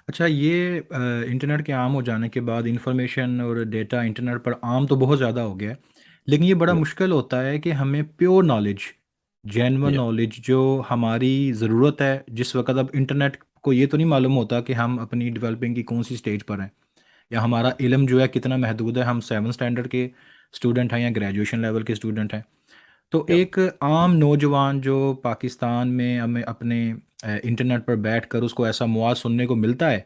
اچھا یہ انٹرنیٹ کے عام ہو جانے کے بعد انفارمیشن اور ڈیٹا انٹرنیٹ پر عام تو بہت زیادہ ہو گیا ہے، لیکن یہ بڑا Yeah, مشکل ہوتا ہے کہ ہمیں pure knowledge, genuine yeah, knowledge جو ہماری ضرورت ہے جس وقت، اب انٹرنیٹ کو یہ تو نہیں معلوم ہوتا کہ ہم اپنی ڈیولپنگ کی کون سی سٹیج پر ہیں، یا ہمارا علم جو ہے کتنا محدود ہے، ہم 7 اسٹینڈرڈ کے اسٹوڈنٹ ہیں یا گریجویشن لیول کے اسٹوڈنٹ ہیں۔ تو yeah, ایک عام نوجوان جو پاکستان میں ہمیں اپنے انٹرنیٹ پر بیٹھ کر اس کو ایسا مواد سننے کو ملتا ہے،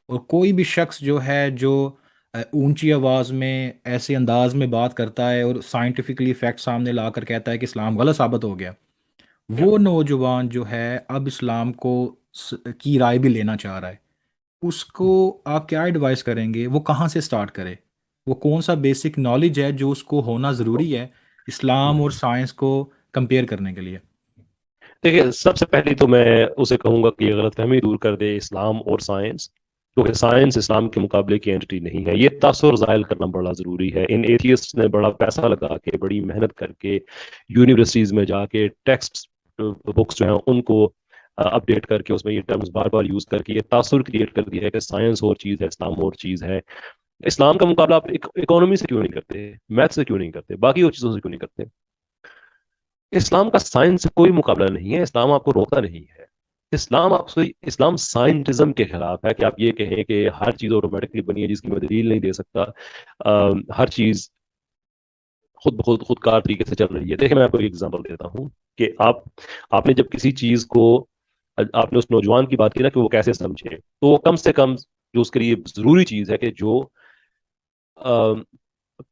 اور کوئی بھی شخص جو ہے جو اونچی آواز میں ایسے انداز میں بات کرتا ہے اور سائنٹیفکلی فیکٹ سامنے لا کر کہتا ہے کہ اسلام غلط ثابت ہو گیا، yeah. وہ نوجوان جو ہے اب اسلام کو کی رائے بھی لینا چاہ رہا ہے، اس کو آپ کیا ایڈوائس کریں گے؟ وہ کہاں سے سٹارٹ کرے؟ وہ کون سا بیسک نالج ہے جو اس کو ہونا ضروری ہے اسلام اور سائنس کو کمپیئر کرنے کے لیے؟ دیکھیے، سب سے پہلی تو میں اسے کہوں گا کہ یہ غلط فہمی دور کر دے اسلام اور سائنس، کیونکہ سائنس اسلام کے مقابلے کی اینٹی نہیں ہے۔ یہ تاثر ظاہر کرنا بڑا ضروری ہے۔ ان ایتھیسٹ نے بڑا پیسہ لگا کے، بڑی محنت کر کے، یونیورسٹیز میں جا کے ٹیکسٹ بکس جو ہیں ان کو اپڈیٹ کر کے، اس میں یہ ٹرمز بار بار یوز کر کے یہ تاثر کریٹ کر دیا ہے کہ سائنس اور چیز ہے، اسلام اور چیز ہے۔ اسلام کا مقابلہ آپ اکانومی سے کیوں نہیں کرتے، میتھ سے کیوں نہیں کرتے، باقی اور چیزوں سے کیوں نہیں کرتے؟ اسلام کا سائنس سے کوئی مقابلہ نہیں ہے، اسلام آپ کو روکتا نہیں ہے۔ اسلام سائنٹزم کے خلاف ہے کہ آپ یہ کہیں کہ ہر چیز آٹومیٹکلی بنی ہے جس کی میں دلیل نہیں دے سکتا، ہر چیز خود بخود خود کار طریقے سے چل رہی ہے۔ دیکھیں، میں آپ کو ایک ایگزامپل دیتا ہوں کہ آپ نے جب کسی چیز کو، آپ نے اس نوجوان کی بات کی نا کہ وہ کیسے سمجھے، تو وہ کم سے کم جو اس کے لیے ضروری چیز ہے کہ جو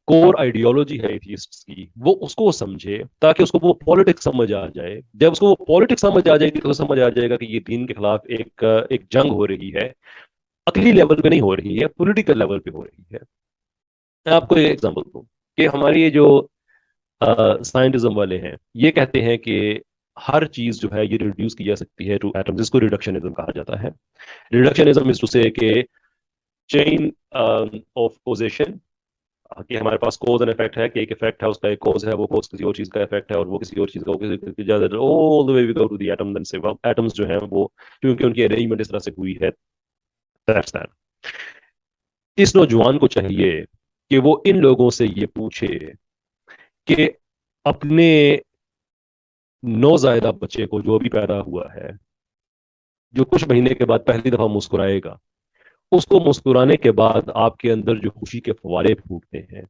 کور آئیڈیالوجی ہے ایتھیسٹس کی، وہ اس کو سمجھے، تاکہ اس کو وہ پالیٹکس سمجھ آ جائے۔ جب اس کو وہ پالیٹکس سمجھ آ جائے گی تو سمجھ آ جائے گا کہ یہ دین کے خلاف ایک جنگ ہو رہی ہے، عقلی لیول پہ نہیں ہو رہی ہے، پولیٹیکل لیول پہ ہو رہی ہے۔ میں آپ کو ایک ایگزامپل دوں کہ ہماری یہ جو سائنٹزم والے ہیں، یہ کہتے ہیں کہ ہر چیز جو ہے یہ ریڈیوس کی جا سکتی ہے ٹو ایٹم، جس کو ریڈکشنزم کہا جاتا ہے۔ ریڈکشنزم از ٹو سے کہ چین آف کوزیشن، کہ ہمارے پاس کوز اینڈ افیکٹ ہے، کہ ایک افیکٹ ہے، اس کا ایک کوز ہے، وہ کوز کسی اور چیز کا افیکٹ ہے، اور وہ کسی اور چیز کا all the way we go to the atom then say well atoms جو ہیں وہ کیونکہ ان کی ارینجمنٹ اس طرح سے ہوئی ہے۔ That's that۔ اس نوجوان کو چاہیے کہ وہ ان لوگوں سے یہ پوچھے کہ اپنے نوزائیدہ بچے کو جو بھی پیدا ہوا ہے، جو کچھ مہینے کے بعد پہلی دفعہ مسکرائے گا، اس کو مسکرانے کے بعد آپ کے اندر جو خوشی کے فوارے پھوٹتے ہیں،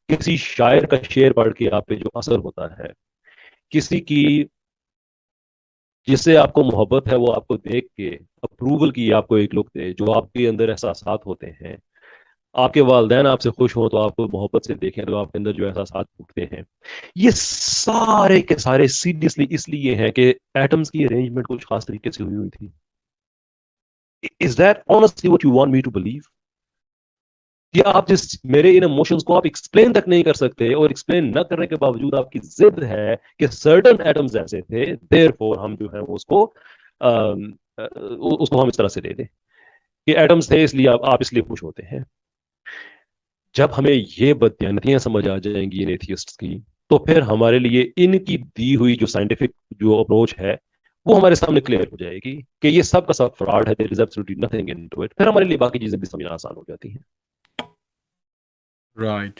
کسی شاعر کا شعر پڑھ کے آپ پہ جو اثر ہوتا ہے، کسی کی جس سے آپ کو محبت ہے وہ آپ کو دیکھ کے اپروول کی آپ کو ایک لک دے، جو آپ کے اندر احساسات ہوتے ہیں، آپ کے والدین آپ سے خوش ہوں تو آپ کو محبت سے دیکھیں تو آپ کے اندر جو احساسات پھوٹتے ہیں، یہ سارے کے سارے سیریسلی اس لیے ہیں کہ ایٹمز کی ارینجمنٹ کچھ خاص طریقے سے ہوئی تھی۔ Is that honestly what you want me to believe؟ کہ آپ جس میرے ان ایموشنز کو آپ ایکسپلین تک نہیں کر سکتے، اور ایکسپلین نہ کرنے کے باوجود آپ کی ضد ہے کہ سرٹن ایٹمز ایسے تھے، دیر فور ہم جو ہیں اس کو ہم اس طرح سے دے دیں کہ ایٹمز تھے اس لیے آپ اس لیے خوش ہوتے ہیں۔ جب ہمیں یہ بدیانتیاں سمجھ آ جائیں گی ان ایتھیسٹس کی، تو پھر ہمارے لیے ان کی دی ہوئی جو سائنٹیفک جو اپروچ ہے وہ ہمارے سامنے کلیئر ہو جائے گی کہ یہ سب کا سب فراڈ ہے، there is absolutely nothing into it۔ پھر ہمارے لیے باقی چیزیں بھی سمجھنا آسان ہو جاتی ہیں۔ رائٹ۔